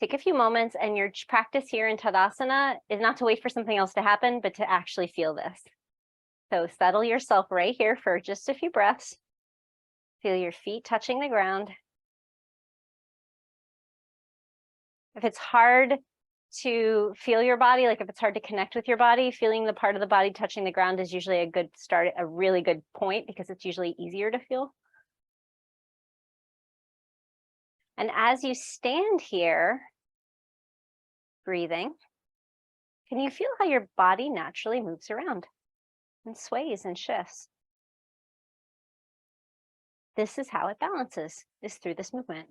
Take a few moments, and your practice here in Tadasana is not to wait for something else to happen, but to actually feel this. So settle yourself right here for just a few breaths. Feel your feet touching the ground. If it's hard to feel your body, like if it's hard to connect with your body, feeling the part of the body touching the ground is usually a good start, a really good point, because it's usually easier to feel. And as you stand here, breathing, can you feel how your body naturally moves around and sways and shifts? This is how it balances, is through this movement.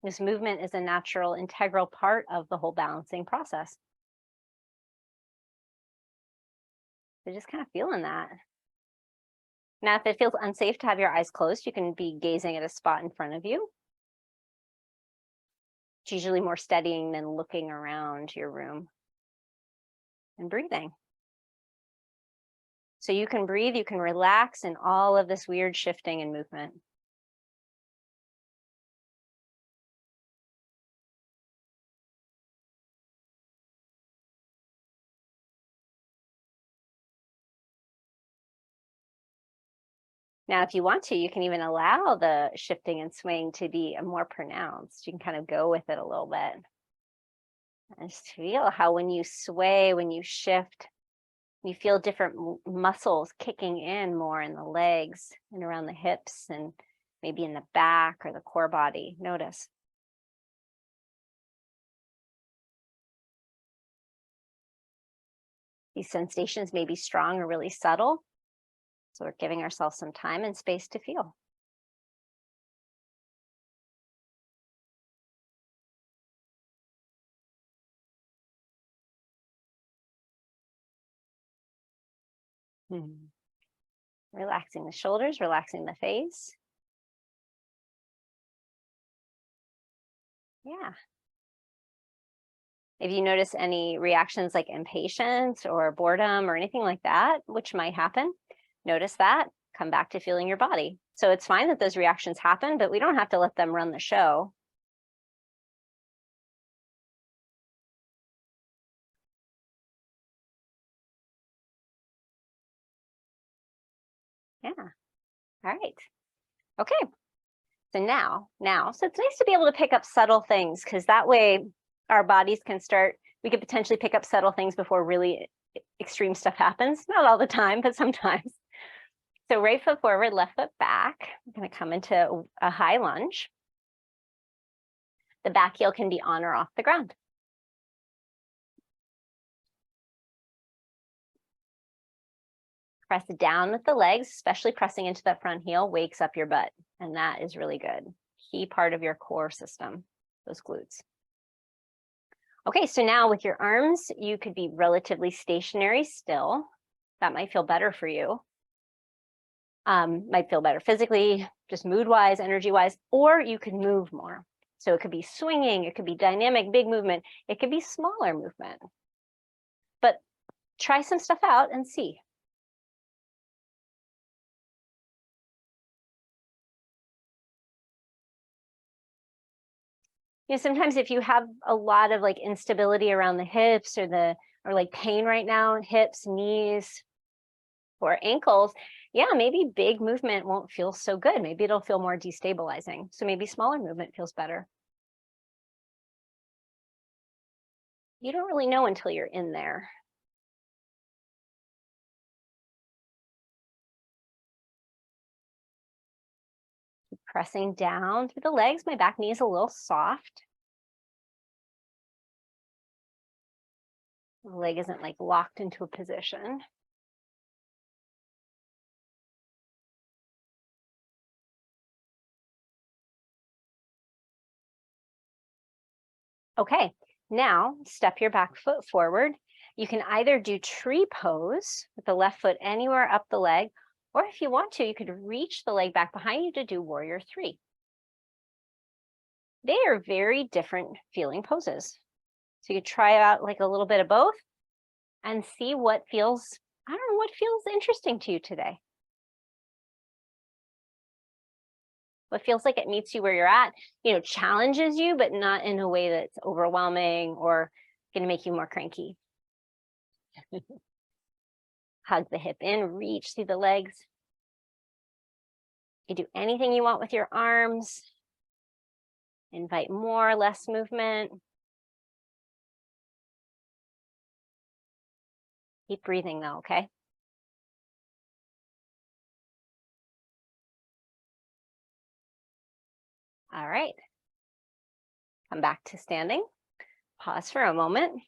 This movement is a natural, integral part of the whole balancing process. So just kind of feeling that. Now, if it feels unsafe to have your eyes closed, you can be gazing at a spot in front of you. It's usually more steadying than looking around your room. And breathing. So you can breathe, you can relax in all of this weird shifting and movement. Now, if you want to, you can even allow the shifting and swaying to be more pronounced. You can kind of go with it a little bit. And just feel how when you sway, when you shift, you feel different muscles kicking in more in the legs and around the hips and maybe in the back or the core body. Notice. These sensations may be strong or really subtle. So we're giving ourselves some time and space to feel. Relaxing the shoulders, relaxing the face. Yeah. If you notice any reactions like impatience or boredom or anything like that, which might happen, notice that, come back to feeling your body. So it's fine that those reactions happen, but we don't have to let them run the show. Yeah. All right. Okay. So now, so it's nice to be able to pick up subtle things, because that way our bodies can start, we could potentially pick up subtle things before really extreme stuff happens. Not all the time, but sometimes. So right foot forward, left foot back. I'm going to come into a high lunge. The back heel can be on or off the ground. Press down with the legs, especially pressing into that front heel wakes up your butt. And that is really good. Key part of your core system, those glutes. Okay, so now with your arms, you could be relatively stationary still. That might feel better for you. Might feel better physically, just mood-wise, energy-wise, or you could move more. So it could be swinging, it could be dynamic, big movement, it could be smaller movement. But try some stuff out and see. You know, sometimes if you have a lot of like instability around the hips or like pain right now, hips, knees, or ankles, yeah, maybe big movement won't feel so good. Maybe it'll feel more destabilizing. So maybe smaller movement feels better. You don't really know until you're in there. Keep pressing down through the legs. My back knee is a little soft. The leg isn't like locked into a position. Okay, now step your back foot forward. You can either do tree pose with the left foot anywhere up the leg, or if you want to, you could reach the leg back behind you to do warrior three. They are very different feeling poses. So you could try out like a little bit of both and see what feels, I don't know, what feels interesting to you today. what feels like it meets you where you're at, challenges you, but not in a way that's overwhelming or going to make you more cranky. Hug the hip in, reach through the legs. You do anything you want with your arms. Invite more, less movement. Keep breathing though, okay? All right. Come back to standing. Pause for a moment.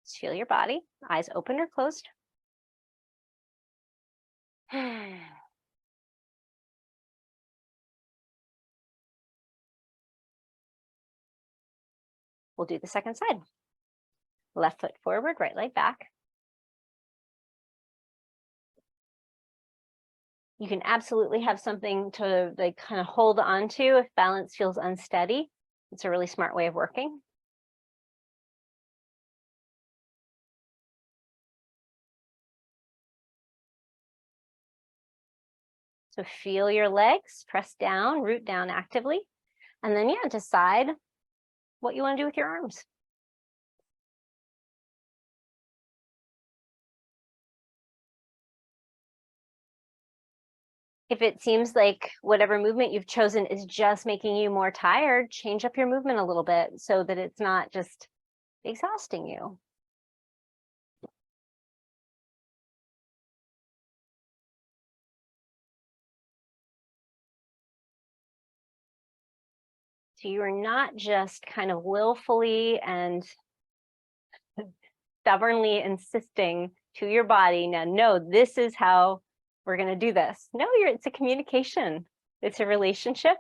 Just feel your body, eyes open or closed. We'll do the second side. Left foot forward, right leg back. You can absolutely have something to like kind of hold on to if balance feels unsteady. It's a really smart way of working. So feel your legs, press down, root down actively, and then decide what you want to do with your arms. If it seems like whatever movement you've chosen is just making you more tired, change up your movement a little bit so that it's not just exhausting you. So you are not just kind of willfully and stubbornly insisting to your body, now, no, this is how we're going to do this. No, it's a communication. It's a relationship.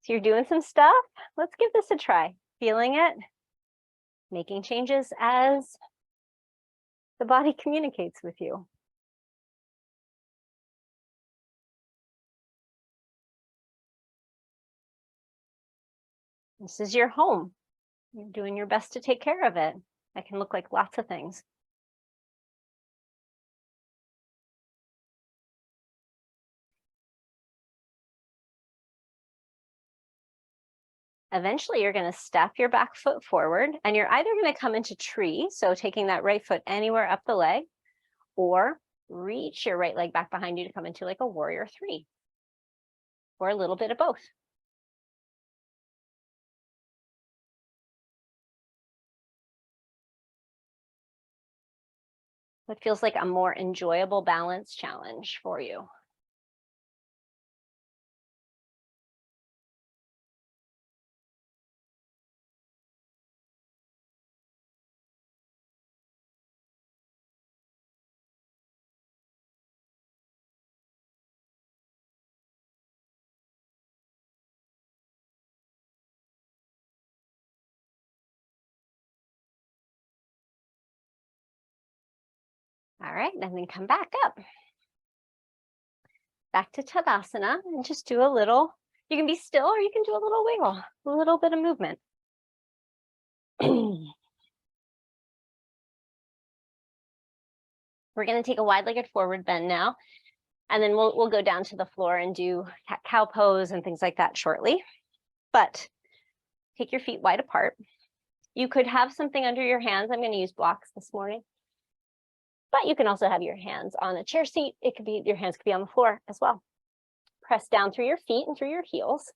So you're doing some stuff. Let's give this a try. Feeling it, making changes as the body communicates with you. This is your home. You're doing your best to take care of it. That can look like lots of things. Eventually, you're going to step your back foot forward, and you're either going to come into tree, so taking that right foot anywhere up the leg, or reach your right leg back behind you to come into like a warrior three, or a little bit of both. What feels like a more enjoyable balance challenge for you? All right, and then come back up. Back to Tadasana, and just do a little, you can be still or you can do a little wiggle, a little bit of movement. We're going to take a wide-legged forward bend now, and then we'll go down to the floor and do cat-cow pose and things like that shortly. But take your feet wide apart. You could have something under your hands. I'm going to use blocks this morning. But you can also have your hands on a chair seat. It could be, your hands could be on the floor as well. Press down through your feet and through your heels.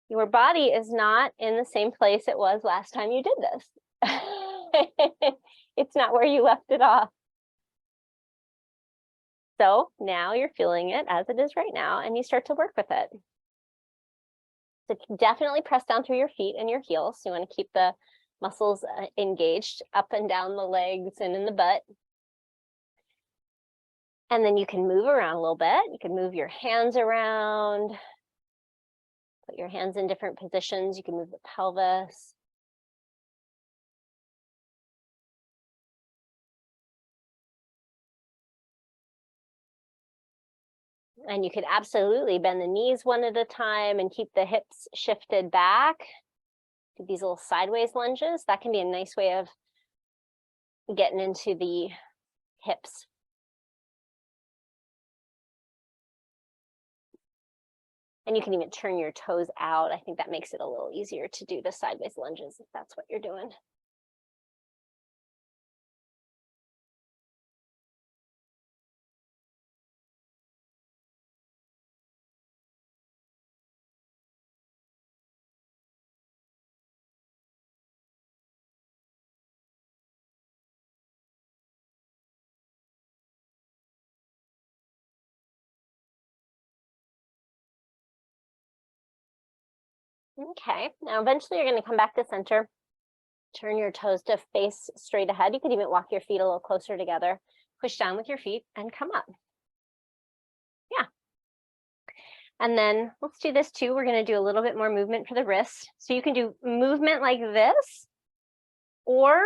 Your body is not in the same place it was last time you did this. It's not where you left it off. So now you're feeling it as it is right now, and you start to work with it. So definitely press down through your feet and your heels. You want to keep the muscles engaged up and down the legs and in the butt. And then you can move around a little bit. You can move your hands around. Put your hands in different positions. You can move the pelvis. And you could absolutely bend the knees one at a time and keep the hips shifted back. Do these little sideways lunges. That can be a nice way of getting into the hips. And you can even turn your toes out. I think that makes it a little easier to do the sideways lunges if that's what you're doing. Okay, now eventually you're going to come back to center. Turn your toes to face straight ahead. You could even walk your feet a little closer together. Push down with your feet and come up. Yeah. And then let's do this too. We're going to do a little bit more movement for the wrist. So you can do movement like this, or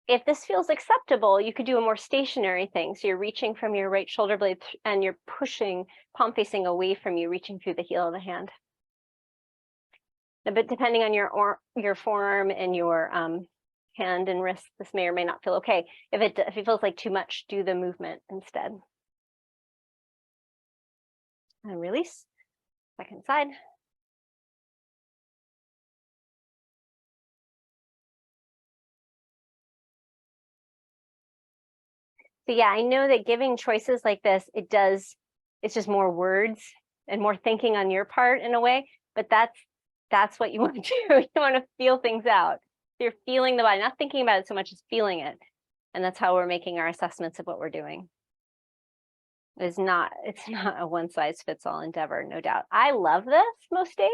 if this feels acceptable, you could do a more stationary thing. So you're reaching from your right shoulder blade and you're pushing, palm facing away from you, reaching through the heel of the hand. But depending on your forearm and your hand and wrist, this may or may not feel okay. If it feels like too much, do the movement instead. And release. Second side. So yeah, I know that giving choices like this, it's just more words and more thinking on your part in a way, but that's what you want to do. You want to feel things out. You're feeling the body, not thinking about it so much as feeling it. And that's how we're making our assessments of what we're doing. It's not a one size fits all endeavor, no doubt. I love this most days,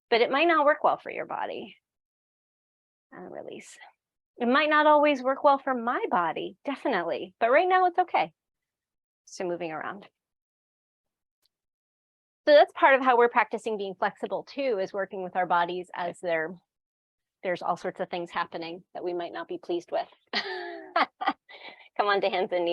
but it might not work well for your body. And release. It might not always work well for my body, definitely, but right now it's okay. So moving around. So that's part of how we're practicing being flexible too, is working with our bodies as there's all sorts of things happening that we might not be pleased with. Come on to hands and knees.